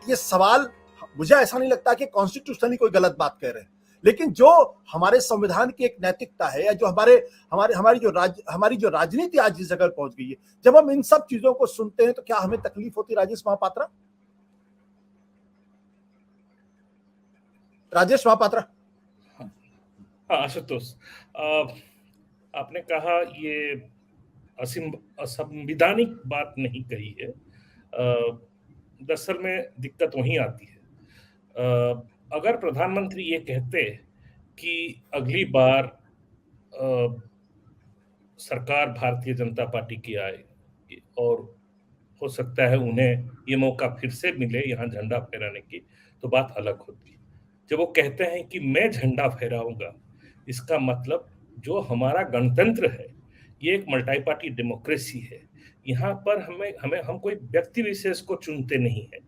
ये सवाल, मुझे ऐसा नहीं लगता कि कॉन्स्टिट्यूशनली कोई गलत बात कह रहे हैं, लेकिन जो हमारे संविधान की एक नैतिकता है, या जो हमारे हमारे हमारी जो राजनीति आज जिस जगह पहुंच गई है, जब हम इन सब चीजों को सुनते हैं तो क्या हमें तकलीफ होती? राजेश महापात्रा, राजेश महापात्रा। हाँ आशुतोष, आपने कहा ये असंविधानिक बात नहीं कही है। दरअसल में दिक्कत वहीं आती है। अगर प्रधानमंत्री ये कहते कि अगली बार सरकार भारतीय जनता पार्टी की आए और हो सकता है उन्हें ये मौका फिर से मिले यहाँ झंडा फहराने की, तो बात अलग होती। जब वो कहते हैं कि मैं झंडा फहराऊंगा, इसका मतलब जो हमारा गणतंत्र है ये एक मल्टी पार्टी डेमोक्रेसी है। यहाँ पर हम कोई व्यक्ति विशेष को चुनते नहीं है,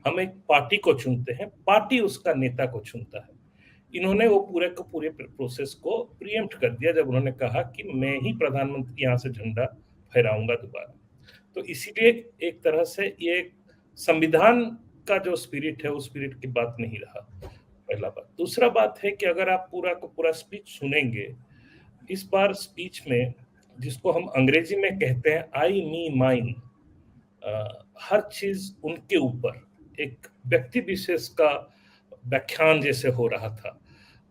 हम एक पार्टी को चुनते हैं, पार्टी उसका नेता को चुनता है। इन्होंने वो पूरे प्रोसेस को प्रीएम्प्ट कर दिया जब उन्होंने कहा कि मैं ही प्रधानमंत्री यहाँ से झंडा फहराऊंगा दोबारा। तो इसीलिए एक तरह से ये संविधान का जो स्पिरिट है उस स्पिरिट की बात नहीं रहा, पहला बात। दूसरा बात है कि अगर आप पूरा को पूरा स्पीच सुनेंगे, इस बार स्पीच में जिसको हम अंग्रेजी में कहते हैं आई मी माइन, हर चीज उनके ऊपर एक व्यक्ति विशेष का व्याख्यान जैसे हो रहा था।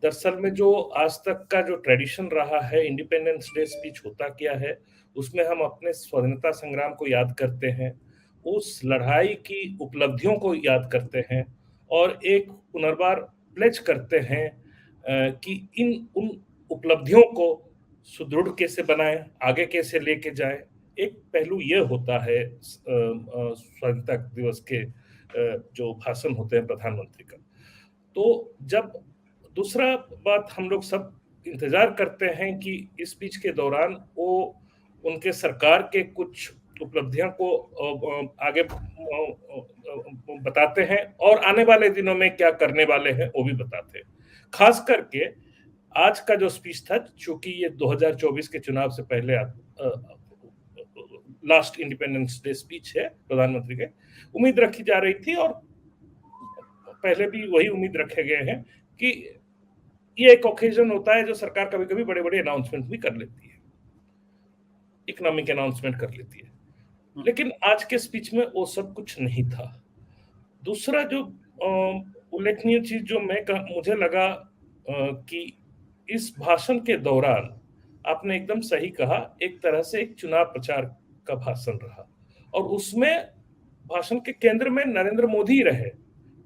दरअसल में जो आज तक का जो ट्रेडिशन रहा है, इंडिपेंडेंस डे स्पीच होता क्या है, उसमें हम अपने स्वतंत्रता संग्राम को याद करते हैं, उस लड़ाई की उपलब्धियों को याद करते हैं और एक पुनर्बार प्लेज करते हैं कि इन उन उपलब्धियों को सुदृढ़ कैसे बनाएं, आगे कैसे लेके जाएं। एक पहलू ये होता है स्वतंत्रता दिवस के जो भाषण होते हैं प्रधानमंत्री का। तो जब दूसरा बात, हम लोग सब इंतजार करते हैं कि इस स्पीच के दौरान वो उनके सरकार के कुछ उपलब्धियों को आगे बताते हैं और आने वाले दिनों में क्या करने वाले हैं वो भी बताते हैं। खास करके आज का जो स्पीच था, चूंकि ये 2024 के चुनाव से पहले लास्ट इंडिपेंडेंस डे स्पीच है प्रधानमंत्री के, उम्मीद रखी जा रही थी और पहले भी वही उम्मीद रखे गए हैं कि ये एक ओकेजन होता है जो सरकार कभी कभी बड़े बड़े अनाउंसमेंट भी कर लेती है, इकोनॉमिक अनाउंसमेंट कर लेती है। लेकिन आज के स्पीच में वो सब कुछ नहीं था। दूसरा जो उल्लेखनीय चीज जो मुझे लगा कि इस भाषण के दौरान आपने एकदम सही कहा, एक तरह से एक चुनाव प्रचार का भाषण रहा और उसमें भाषण के केंद्र में नरेंद्र मोदी रहे।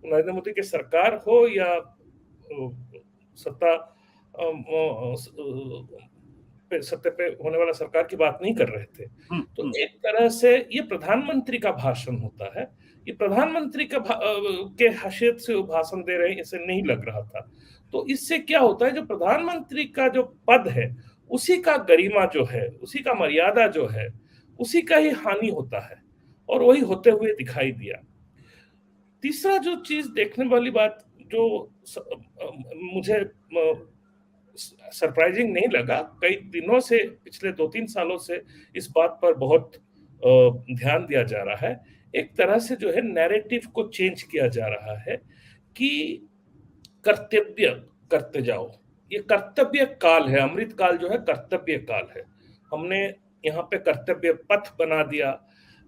नरेंद्र मोदी की सरकार हो या सत्ता पे होने वाला सरकार की बात नहीं कर रहे थे। तो एक तरह से ये प्रधानमंत्री का भाषण होता है, ये प्रधानमंत्री के हैसियत से वो भाषण दे रहे हैं ऐसे नहीं लग रहा था। तो इससे क्या होता है, जो प्रधानमंत्री का जो पद है उसी का गरिमा जो है, उसी का मर्यादा जो है, उसी का ही हानि होता है और वही होते हुए दिखाई दिया। तीसरा जो चीज देखने वाली बात जो मुझे सरप्राइजिंग नहीं लगा, कई दिनों से, पिछले 2-3 सालों से इस बात पर बहुत ध्यान दिया जा रहा है। एक तरह से जो है नैरेटिव को चेंज किया जा रहा है कि कर्तव्य करते जाओ। ये कर्तव्य काल है, अमृत काल जो है कर्तव्य काल है। हमने यहाँ पे कर्तव्य पथ बना दिया।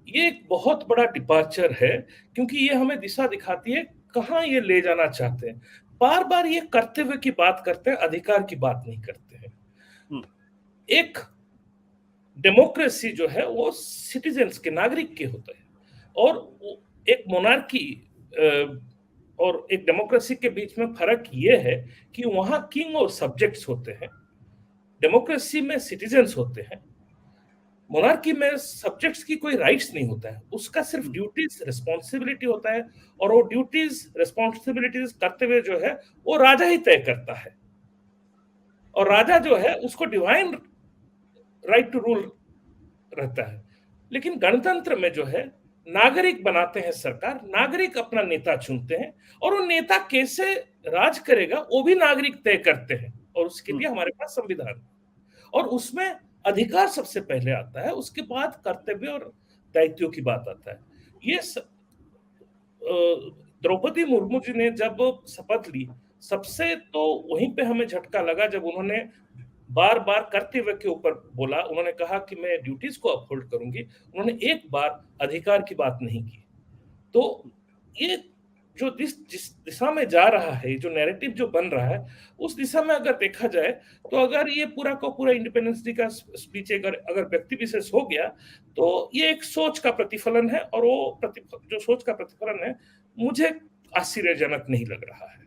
ये एक बहुत बड़ा डिपार्चर है क्योंकि ये हमें दिशा दिखाती है कहाँ ये ले जाना चाहते हैं। बार बार ये कर्तव्य की बात करते हैं, अधिकार की बात नहीं करते हैं। एक डेमोक्रेसी जो है वो सिटीजन्स के, नागरिक के होता है और एक मोनार्की और एक डेमोक्रेसी के बीच में फर्क ये है कि वहां किंग और सब्जेक्ट्स होते हैं, डेमोक्रेसी में सिटीजन्स होते हैं। मोनार्की में सब्जेक्ट्स की कोई राइट्स नहीं होता है, उसका सिर्फ ड्यूटीज रिस्पॉन्सिबिलिटी होता है और वो ड्यूटीज रिस्पॉन्सिबिलिटीज कर्तव्य जो है वो राजा ही तय करता है और राजा जो है उसको डिवाइन राइट टू रूल रहता है। लेकिन गणतंत्र में जो है नागरिक बनाते हैं सरकार, नागरिक अपना नेता चुनते हैं और वो नेता कैसे राज करेगा वो भी नागरिक तय करते हैं और उसके लिए हमारे पास संविधान है और उसमें अधिकार सबसे पहले आता है, उसके बाद कर्तव्य और दायित्व की बात आता है। ये द्रौपदी मुर्मू जी ने जब शपथ ली, सबसे तो वहीं पे हमें झटका लगा जब उन्होंने बार-बार कर्तव्य के ऊपर बोला। उन्होंने कहा कि मैं ड्यूटीज़ को अपहोल्ड करूँगी। उन्होंने एक बार अधिकार की बात नहीं की। तो ये जो जिस दिशा में जा रहा है, जो नैरेटिव जो बन रहा है, उस दिशा में अगर देखा जाए, तो अगर ये पूरा का पूरा इंडिपेंडेंस डे का स्पीच अगर अगर व्यक्ति विशेष हो गया, तो ये एक सोच का प्रतिफलन है और वो जो सोच का प्रतिफलन है, मुझे आश्चर्यजनक नहीं लग रहा है।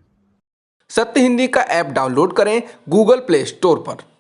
सत्य हिंदी का ऐप डाउनलोड करें गूगल प्ले स्टोर पर।